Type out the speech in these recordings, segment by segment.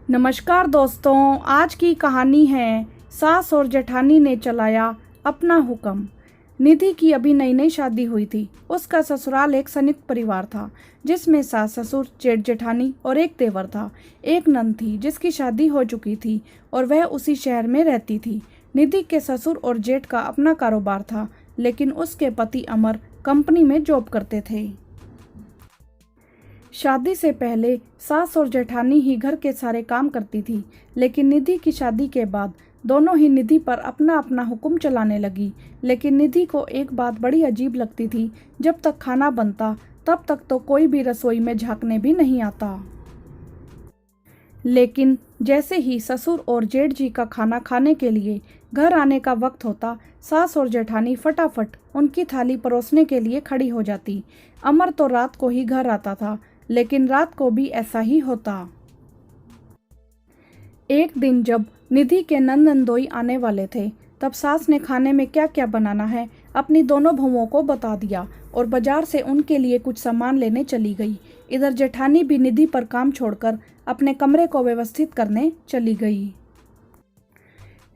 नमस्कार दोस्तों, आज की कहानी है सास और जेठानी ने चलाया अपना हुक्म। निधि की अभी नई नई शादी हुई थी। उसका ससुराल एक संयुक्त परिवार था जिसमें सास ससुर जेठ जेठानी और एक देवर था। एक नंद थी जिसकी शादी हो चुकी थी और वह उसी शहर में रहती थी। निधि के ससुर और जेठ का अपना कारोबार था, लेकिन उसके पति अमर कंपनी में जॉब करते थे। शादी से पहले सास और जेठानी ही घर के सारे काम करती थी, लेकिन निधि की शादी के बाद दोनों ही निधि पर अपना अपना हुक्म चलाने लगी। लेकिन निधि को एक बात बड़ी अजीब लगती थी, जब तक खाना बनता तब तक तो कोई भी रसोई में झांकने भी नहीं आता। लेकिन जैसे ही ससुर और जेठ जी का खाना खाने के लिए घर आने का वक्त होता, सास और जेठानी फटाफट उनकी थाली परोसने के लिए खड़ी हो जाती। अमर तो रात को ही घर आता था, लेकिन रात को भी ऐसा ही होता। एक दिन जब निधि के नंद नंदोई आने वाले थे, तब सास ने खाने में क्या क्या बनाना है अपनी दोनों बहुओं को बता दिया और बाजार से उनके लिए कुछ सामान लेने चली गई। इधर जेठानी भी निधि पर काम छोड़कर अपने कमरे को व्यवस्थित करने चली गई।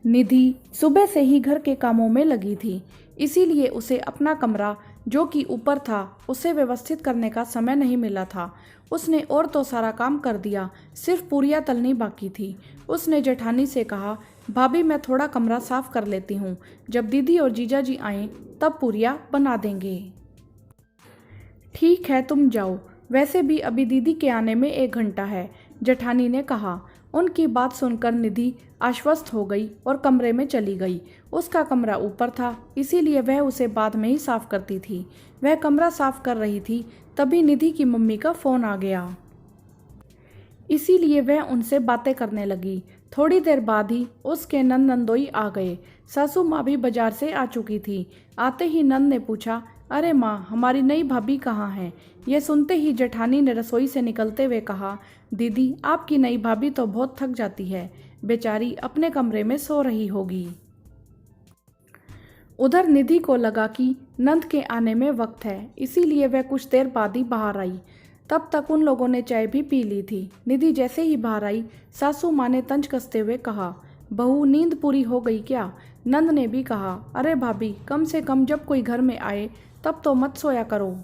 निधि सुबह से ही घर के कामों में लगी थी, इसीलिए उसे अपना कमरा जो कि ऊपर था उसे व्यवस्थित करने का समय नहीं मिला था। उसने और तो सारा काम कर दिया, सिर्फ पूरियां तलनी बाकी थी। उसने जेठानी से कहा, भाभी मैं थोड़ा कमरा साफ कर लेती हूँ, जब दीदी और जीजा जी आएं तब पूरियां बना देंगे। ठीक है, तुम जाओ, वैसे भी अभी दीदी के आने में 1 घंटा है, जेठानी ने कहा। उनकी बात सुनकर निधि आश्वस्त हो गई और कमरे में चली गई। उसका कमरा ऊपर था, इसीलिए वह उसे बाद में ही साफ करती थी। वह कमरा साफ कर रही थी, तभी निधि की मम्मी का फोन आ गया, इसीलिए वह उनसे बातें करने लगी। थोड़ी देर बाद ही उसके नंद नंदोई आ गए। सासू माँ भी बाजार से आ चुकी थी। आते ही नंद ने पूछा, अरे माँ, हमारी नई भाभी कहाँ है? यह सुनते ही जेठानी ने रसोई से निकलते हुए कहा, दीदी आपकी नई भाभी तो बहुत थक जाती है, बेचारी अपने कमरे में सो रही होगी। उधर निधि को लगा कि नंद के आने में वक्त है, इसीलिए वह कुछ देर बाद ही बाहर आई। तब तक उन लोगों ने चाय भी पी ली थी। निधि जैसे ही बाहर आई, सासू माँ ने तंज कसते हुए कहा, बहू नींद पूरी हो गई क्या? नंद ने भी कहा, अरे भाभी, कम से कम जब कोई घर में आए तब तो मत सोया करो।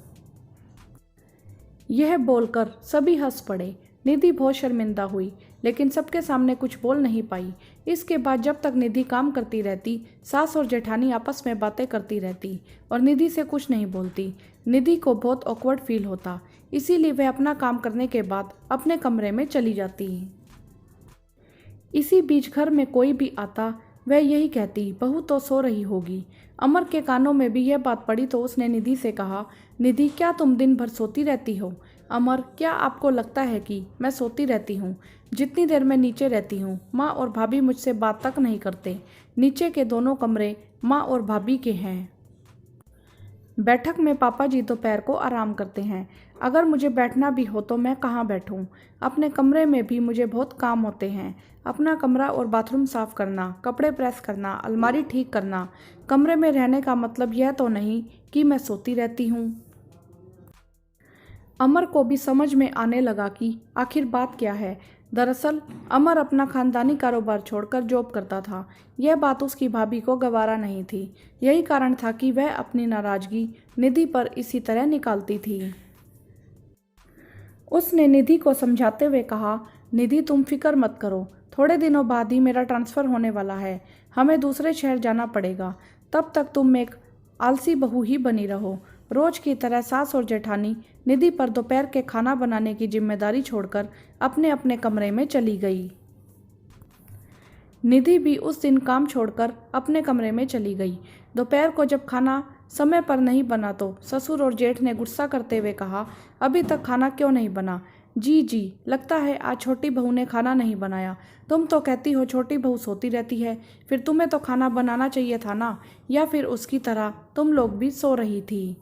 यह बोलकर सभी हंस पड़े। निधि बहुत शर्मिंदा हुई, लेकिन सबके सामने कुछ बोल नहीं पाई। इसके बाद जब तक निधि काम करती रहती, सास और जेठानी आपस में बातें करती रहती और निधि से कुछ नहीं बोलती। निधि को बहुत ऑकवर्ड फील होता, इसीलिए वह अपना काम करने के बाद अपने कमरे में चली जाती। इसी बीच घर में कोई भी आता, वह यही कहती, बहू तो सो रही होगी। अमर के कानों में भी यह बात पड़ी तो उसने निधि से कहा, निधि क्या तुम दिन भर सोती रहती हो? अमर, क्या आपको लगता है कि मैं सोती रहती हूँ? जितनी देर मैं नीचे रहती हूँ, माँ और भाभी मुझसे बात तक नहीं करते। नीचे के दोनों कमरे माँ और भाभी के हैं। बैठक में पापा जी दोपहर को आराम करते हैं। अगर मुझे बैठना भी हो तो मैं कहाँ बैठूं? अपने कमरे में भी मुझे बहुत काम होते हैं। अपना कमरा और बाथरूम साफ करना, कपड़े प्रेस करना, अलमारी ठीक करना। कमरे में रहने का मतलब यह तो नहीं कि मैं सोती रहती हूँ। अमर को भी समझ में आने लगा कि आखिर बात क्या है। दरअसल अमर अपना खानदानी कारोबार छोड़कर जॉब करता था। यह बात उसकी भाभी को गवारा नहीं थी। यही कारण था कि वह अपनी नाराजगी निधि पर इसी तरह निकालती थी। उसने निधि को समझाते हुए कहा, निधि तुम फिक्र मत करो, थोड़े दिनों बाद ही मेरा ट्रांसफ़र होने वाला है। हमें दूसरे शहर जाना पड़ेगा। तब तक तुम एक आलसी बहू ही बनी रहो। रोज की तरह सास और जेठानी निधि पर दोपहर के खाना बनाने की जिम्मेदारी छोड़कर अपने अपने कमरे में चली गई। निधि भी उस दिन काम छोड़कर अपने कमरे में चली गई। दोपहर को जब खाना समय पर नहीं बना तो ससुर और जेठ ने गुस्सा करते हुए कहा, अभी तक खाना क्यों नहीं बना? जी जी, लगता है आज छोटी बहू ने खाना नहीं बनाया। तुम तो कहती हो छोटी बहू सोती रहती है, फिर तुम्हें तो खाना बनाना चाहिए था ना, या फिर उसकी तरह तुम लोग भी सो रही थी।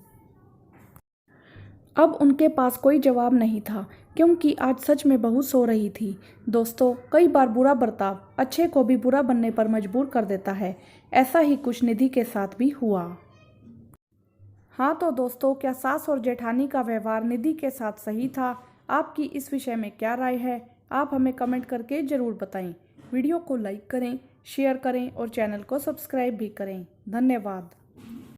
अब उनके पास कोई जवाब नहीं था, क्योंकि आज सच में बहू सो रही थी। दोस्तों, कई बार बुरा बर्ताव अच्छे को भी बुरा बनने पर मजबूर कर देता है। ऐसा ही कुछ निधि के साथ भी हुआ। हाँ तो दोस्तों, क्या सास और जेठानी का व्यवहार निधि के साथ सही था? आपकी इस विषय में क्या राय है? आप हमें कमेंट करके ज़रूर बताएं। वीडियो को लाइक करें, शेयर करें और चैनल को सब्सक्राइब भी करें। धन्यवाद।